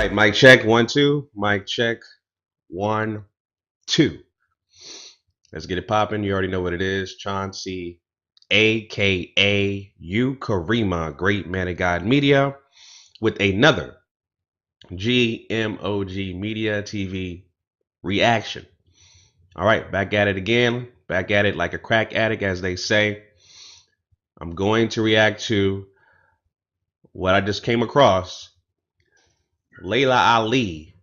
right, mic check, 1, 2. Mic check, 1, 2. Let's get it popping. You already know what it is. Chauncey, aka Karima, Great Man of God Media, with another GMOGMedia TV reaction. All right, back at it again. Back at it like a crack addict, as they say. I'm going to react to what I just came across. Laila Ali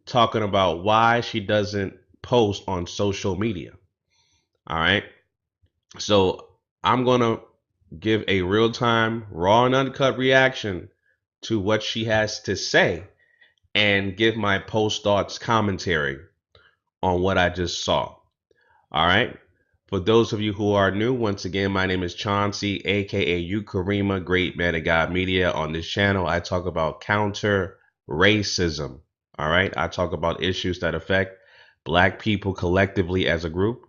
talking about why she doesn't post on social media. All right. So I'm going to give a real-time, raw and uncut reaction to what she has to say and give my post thoughts commentary on what I just saw. All right. For those of you who are new, once again, my name is Chauncey, aka Karima, Great Man of God Media. On this channel, I talk about counter racism. All right. I talk about issues that affect Black people collectively as a group.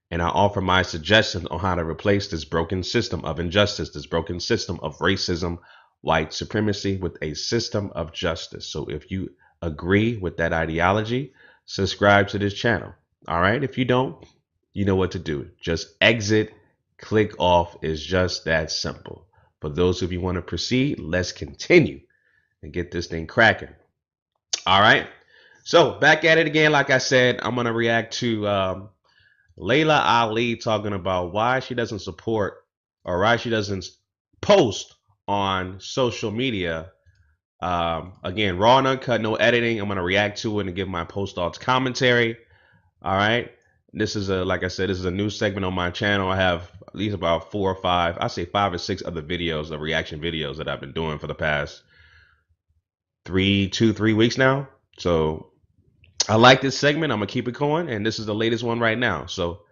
And I offer my suggestions on how to replace this broken system of injustice, this broken system of racism, white supremacy, with a system of justice. So if you agree with that ideology, subscribe to this channel. All right. If you don't, you know what to do. Just exit, click off. It's just that simple. For those of you who want to proceed, let's continue and get this thing cracking. All right. So back at it again. Like I said, I'm going to react to Laila Ali talking about why she doesn't support or why she doesn't post on social media. Again, raw and uncut, no editing. I'm going to react to it and give my post thoughts commentary. All right. This is like I said, this is a new segment on my channel. I have at least about 4 or 5, I say 5 or 6 other videos, the reaction videos that I've been doing for the past 3 weeks now. So I like this segment. I'm going to keep it going. And this is the latest one right now. So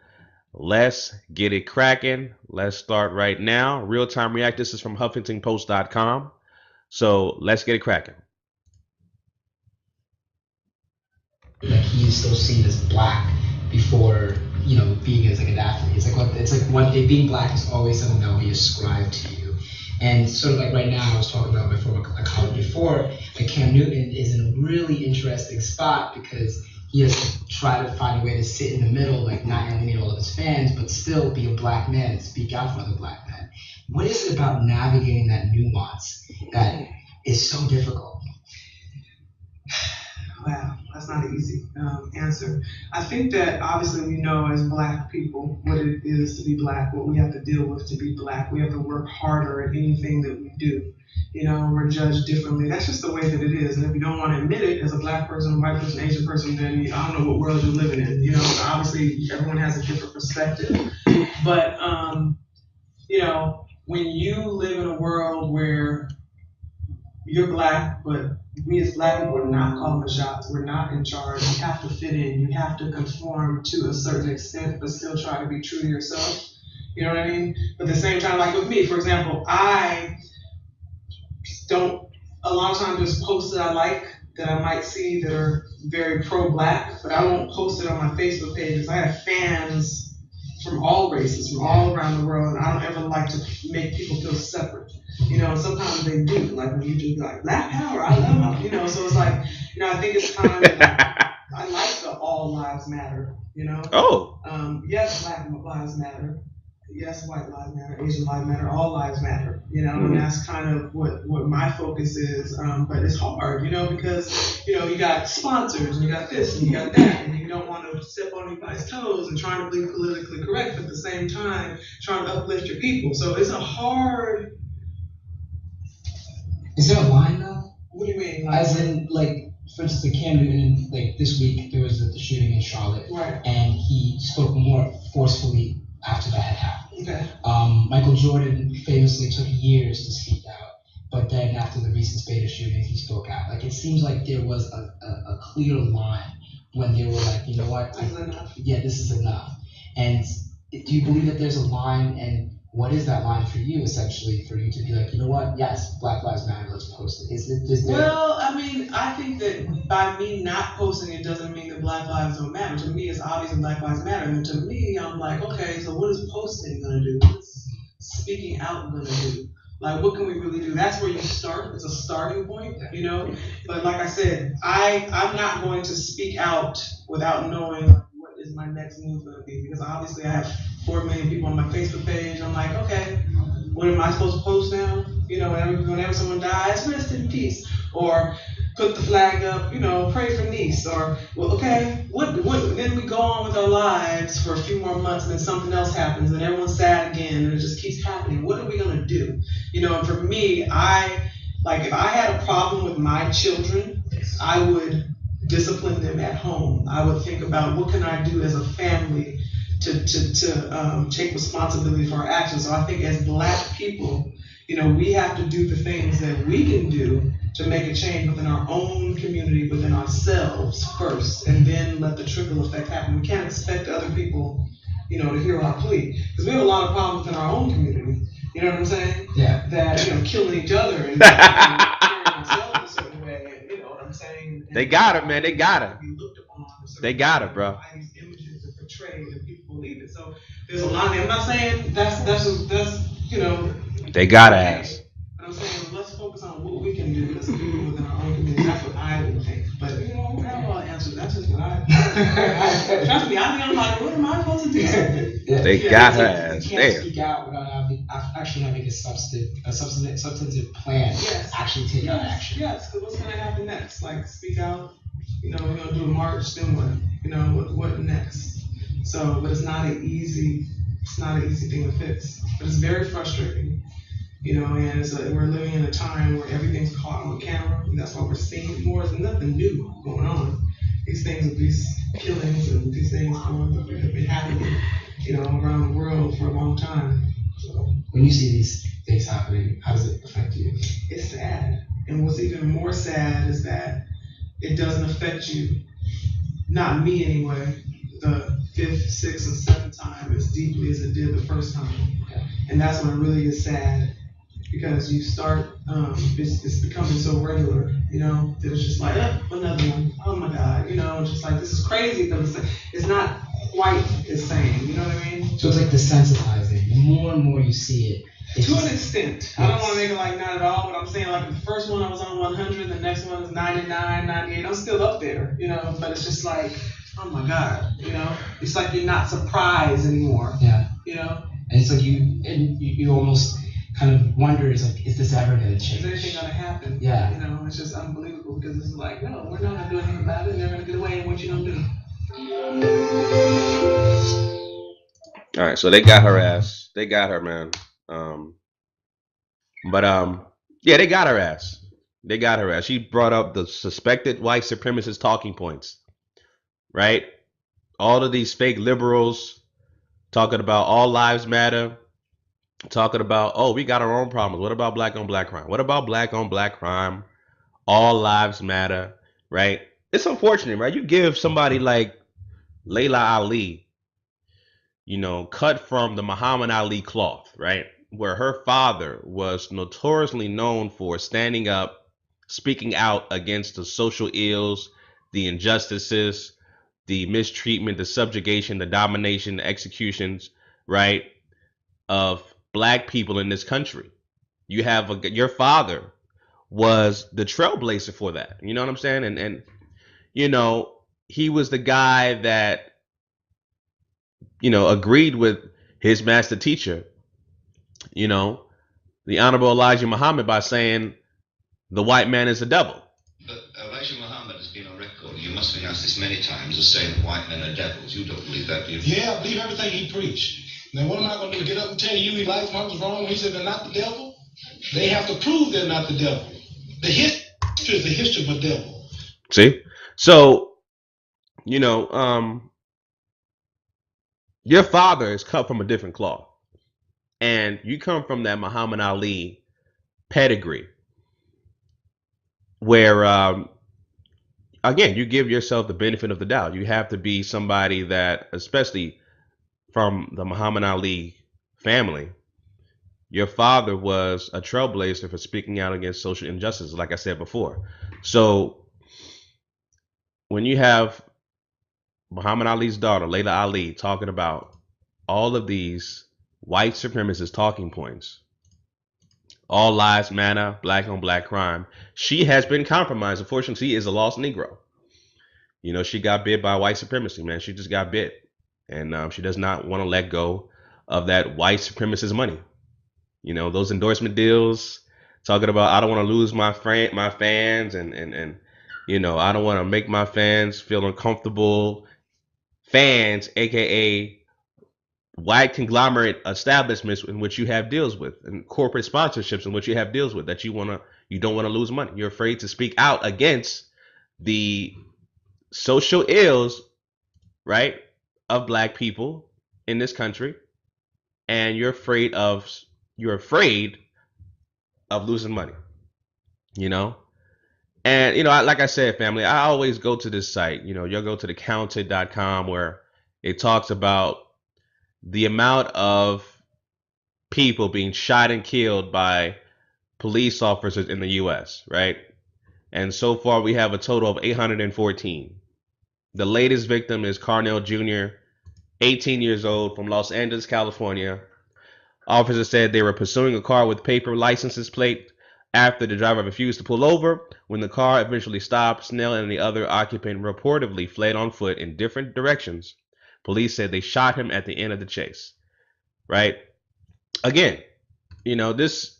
let's get it cracking. Let's start right now. Real-time react. This is from HuffingtonPost.com. So let's get it cracking. Like he's still seen as Black before, you know, being as like an athlete. It's like one day being Black is always something that will be ascribed to you. And sort of like right now, I was talking about my former colleague before, like Cam Newton is in a really interesting spot because he has to try to find a way to sit in the middle, like not alienate all of his fans, but still be a Black man and speak out for other Black men. What is it about navigating that nuance that is so difficult? Wow, that's not an easy answer. I think that obviously we know as Black people what it is to be Black, what we have to deal with to be Black. We have to work harder at anything that we do. You know, we're judged differently. That's just the way that it is. And if you don't want to admit it as a Black person, a white person, Asian person, then I don't know what world you're living in. You know, obviously everyone has a different perspective. But, you know, when you live in a world where you're Black, but we as Black people are not calling the shots. We're not in charge. You have to fit in. You have to conform to a certain extent, but still try to be true to yourself. You know what I mean? But at the same time, like with me, for example, I don't, a lot of times there's posts that I like that I might see that are very pro-Black, but I won't post it on my Facebook page because I have fans from all races, from all around the world, and I don't ever like to make people feel separate. You know, sometimes they do, like when you do like Black Power, I love them, you know, so it's like, you know, I think it's time that I like the all lives matter, you know? Oh. Yes, Black lives matter. Yes, white lives matter, Asian lives matter, all lives matter, you know, and that's kind of what my focus is, but it's hard, you know, because, you know, you got sponsors, and you got this, and you got that, and you don't want to step on anybody's toes and trying to be politically correct, but at the same time, trying to uplift your people, so it's a hard... Is there a line though? What do you mean? As in, like, for instance, the Cam Newton, like this week there was the shooting in Charlotte, right, and he spoke more forcefully after that had happened. Okay. Michael Jordan famously took years to speak out, but then after the recent spate of shootings, he spoke out. Like it seems like there was a clear line when they were like, you know what, this is enough. Yeah, this is enough. And do you believe that there's a line, and what is that line for you, essentially, for you to be like, you know what, yes, Black Lives Matter, let's post it? Is there... Well, I mean, I think that by me not posting it doesn't mean that Black lives don't matter. To me, it's obvious that Black lives matter. And to me, I'm like, okay, so what is posting going to do? What's speaking out going to do? Like, what can we really do? That's where you start. It's a starting point, you know. But like I said, I'm not going to speak out without knowing what is my next move going to be, because obviously I have 4 million people on my Facebook page. I'm like, okay, what am I supposed to post now? You know, whenever someone dies, rest in peace, or put the flag up, you know, pray for niece, or well, okay, what? Then we go on with our lives for a few more months, and then something else happens, and everyone's sad again, and it just keeps happening. What are we gonna do? You know, and for me, if I had a problem with my children, I would discipline them at home. I would think about what can I do as a family to take responsibility for our actions. So I think as Black people, you know, we have to do the things that we can do to make a change within our own community, within ourselves first, and then let the trickle effect happen. We can't expect other people, you know, to hear our plea, because we have a lot of problems in our own community. You know what I'm saying? Yeah. That, you know, killing each other and carrying ourselves a certain way. And, you know what I'm saying? They got it, man. They got it. They got it, bro. These images are portrayed and people believe it. So there's a lot. I'm not saying that's you know. They got ass. But I'm saying let's focus on what we can do as people within our own community. That's what I would think. But you know, I don't have all the answers. That's just what I trust me. I'm like, what am I supposed to do? Yeah. They got her ass. You can't speak out without actually having a substantive plan. Yes. Actually take out action. Yes. Because what's going to happen next? Like, speak out. You know, we're going to do a march. Then what? You know, what next? So, but it's not an easy thing to fix. But it's very frustrating. You know, and we're living in a time where everything's caught on camera, and that's why we're seeing more. There's nothing new going on. These things, these killings, and these things have been happening, you know, around the world for a long time. So when you see these things happening, how does it affect you? It's sad, and what's even more sad is that it doesn't affect you, not me anyway, the 5th, 6th, and 7th time as deeply as it did the first time. Okay. And that's when it really is sad. Because you start, it's becoming so regular, you know, that it's just like, another one, oh my God, you know, just like, this is crazy, but it's not quite the same, you know what I mean? So it's like desensitizing. The more and more you see it. To an extent. I don't want to make it like not at all, but I'm saying like the first one I was on 100, the next one is 99, 98, I'm still up there, you know, but it's just like, oh my God, you know, it's like you're not surprised anymore. Yeah. You know? And it's like you almost kind of wonder, is this ever going to change? Is anything going to happen? Yeah. You know, it's just unbelievable because it's like, no, we're not going to do anything about it. They're going to get away with what you don't do. All right, so they got her ass. They got her, man. Yeah, they got her ass. They got her ass. She brought up the suspected white supremacist talking points, right? All of these fake liberals talking about all lives matter. Talking about, oh, we got our own problems. What about black on black crime? What about black on black crime? All lives matter, right? It's unfortunate, right? You give somebody like Laila Ali, you know, cut from the Muhammad Ali cloth, right? Where her father was notoriously known for standing up, speaking out against the social ills, the injustices, the mistreatment, the subjugation, the domination, the executions, right, of black people in this country. You have your father was the trailblazer for that. You know what I'm saying? And you know, he was the guy that, you know, agreed with his master teacher, you know, the Honorable Elijah Muhammad, by saying the white man is the devil. But Elijah Muhammad has been on record. You must have been asked this many times as saying that white men are devils. You don't believe that, do you? Yeah, I believe everything he preached. Now, what am I going to do? Get up and tell you Elijah Muhammad's wrong when he said they're not the devil? They have to prove they're not the devil. The history is the history of a devil. See? So, you know, your father is cut from a different cloth. And you come from that Muhammad Ali pedigree where, again, you give yourself the benefit of the doubt. You have to be somebody that, especially from the Muhammad Ali family, your father was a trailblazer for speaking out against social injustice, like I said before. So when you have Muhammad Ali's daughter, Laila Ali, talking about all of these white supremacist talking points, All lives matter, black on black crime. She has been compromised. Unfortunately, she is a lost Negro. You know, she got bit by white supremacy, man. She just got bit. And she does not want to let go of that white supremacist money. You know, those endorsement deals, talking about I don't want to lose my fans, and you know, I don't want to make my fans feel uncomfortable. Fans, aka white conglomerate establishments in which you have deals with, and corporate sponsorships in which you have deals with, that you don't want to lose money. You're afraid to speak out against the social ills, right, of black people in this country, and you're afraid of losing money, you know. And you know, like I said, family, I always go to this site. You know, you'll go to thecounted.com, where it talks about the amount of people being shot and killed by police officers in the U.S., right? And so far, we have a total of 814. The latest victim is Carnell Jr., 18 years old, from Los Angeles, California. Officers said they were pursuing a car with paper license plate after the driver refused to pull over. When the car eventually stopped, Snell and the other occupant reportedly fled on foot in different directions. Police said they shot him at the end of the chase. Right? Again, you know, this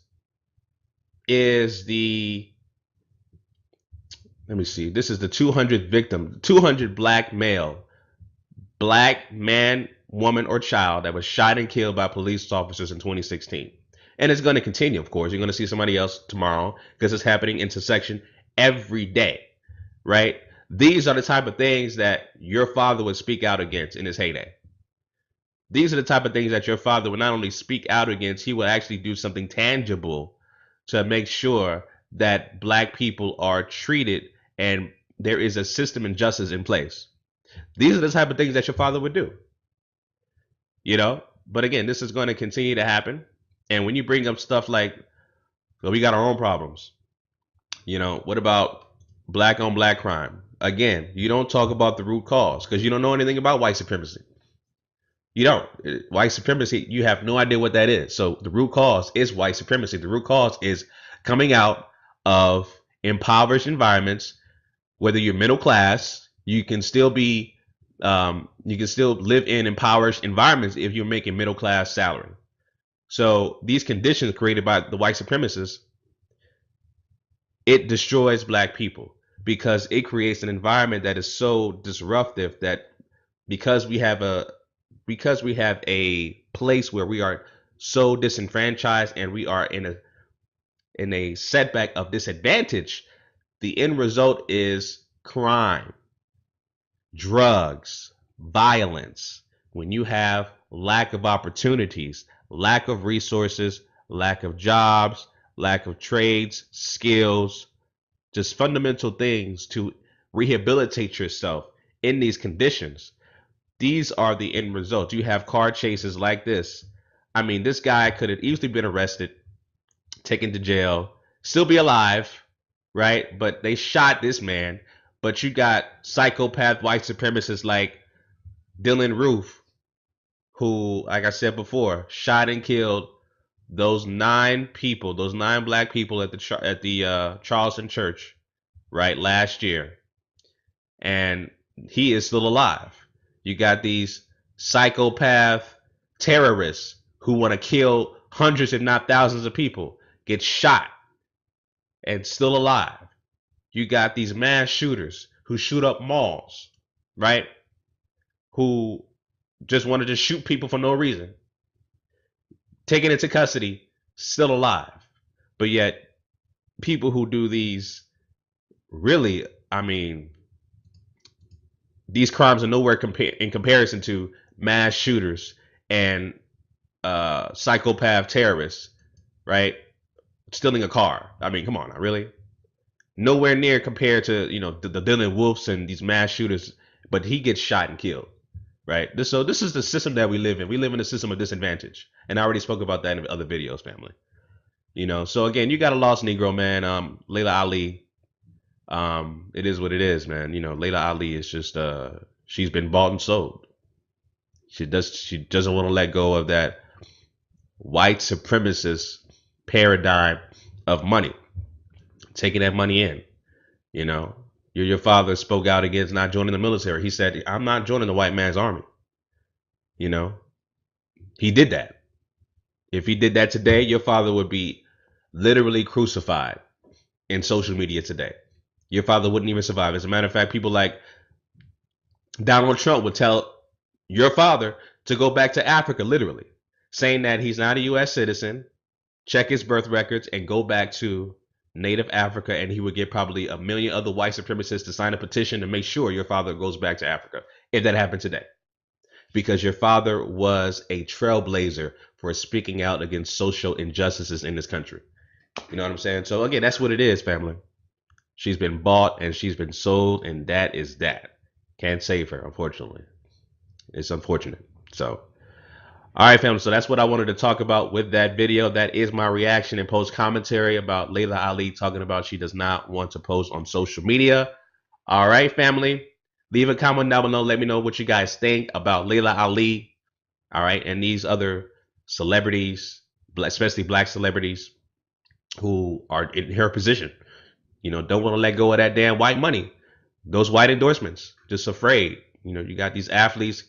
is the, let me see, this is the 200th victim, 200 black man, woman, or child that was shot and killed by police officers in 2016. And it's going to continue, of course. You're going to see somebody else tomorrow, because it's happening intersection every day, right? These are the type of things that your father would speak out against in his heyday. These are the type of things that your father would not only speak out against, he would actually do something tangible to make sure that black people are treated and there is a system and justice in place. These are the type of things that your father would do. You know, but again, this is going to continue to happen. And when you bring up stuff like, well, we got our own problems, you know, what about black on black crime? Again, you don't talk about the root cause, because you don't know anything about white supremacy. You don't. White supremacy, you have no idea what that is. So the root cause is white supremacy. The root cause is coming out of impoverished environments. Whether you're middle class, you can still be, you can still live in impoverished environments if you're making middle class salary. So these conditions created by the white supremacists, it destroys black people, because it creates an environment that is so disruptive that because we have a place where we are so disenfranchised and we are in a setback of disadvantage, the end result is crime, drugs, violence. When you have lack of opportunities, lack of resources, lack of jobs, lack of trades, skills, just fundamental things to rehabilitate yourself in these conditions, these are the end results. You have car chases like this. I mean, this guy could have easily been arrested, taken to jail, still be alive, right? But they shot this man. But you got psychopath white supremacists like Dylan Roof, who, like I said before, shot and killed those 9 black people at the Charleston church, right, last year. And he is still alive. You got these psychopath terrorists who want to kill hundreds, if not thousands, of people, get shot and still alive. You got these mass shooters who shoot up malls, right? Who just wanted to shoot people for no reason, taken into custody, still alive. But yet, people who do these, really, I mean, these crimes are nowhere in comparison to mass shooters and psychopath terrorists, right? Stealing a car. I mean, come on, really? Nowhere near compared to, you know, the Dylan Wolfs and these mass shooters, but he gets shot and killed, right? So this is the system that we live in. We live in a system of disadvantage, and I already spoke about that in other videos, family. You know, so again, you got a lost Negro, man. Laila Ali. It is what it is, man. You know, Laila Ali is just she's been bought and sold. She doesn't want to let go of that white supremacist paradigm of money, taking that money in. You know, your father spoke out against not joining the military. He said, I'm not joining the white man's army. You know, he did that. If he did that today, your father would be literally crucified in social media today. Your father wouldn't even survive. As a matter of fact, people like Donald Trump would tell your father to go back to Africa, literally, saying that he's not a U.S. citizen, check his birth records, and go back to native Africa, and he would get probably a million other white supremacists to sign a petition to make sure your father goes back to Africa, if that happened today. Because your father was a trailblazer for speaking out against social injustices in this country. You know what I'm saying? So again, that's what it is, family. She's been bought and she's been sold, and that is that. Can't save her, unfortunately. It's unfortunate. So, all right, family. So that's what I wanted to talk about with that video. That is my reaction and post commentary about Laila Ali talking about she does not want to post on social media. All right, family. Leave a comment down below. Let me know what you guys think about Laila Ali. All right, and these other celebrities, especially black celebrities who are in her position. You know, don't want to let go of that damn white money. Those white endorsements. Just afraid. You know, you got these athletes,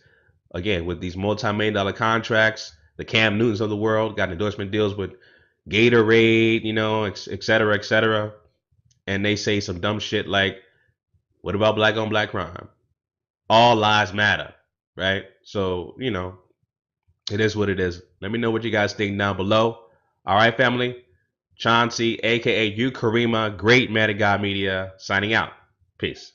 again, with these multi-million-dollar contracts. The Cam Newtons of the world got endorsement deals with Gatorade, you know, et cetera, et cetera. And they say some dumb shit like, what about black on black crime? All lives matter, right? So, you know, it is what it is. Let me know what you guys think down below. All right, family. Chauncey, aka you Karima, Great Man of God Media, signing out. Peace.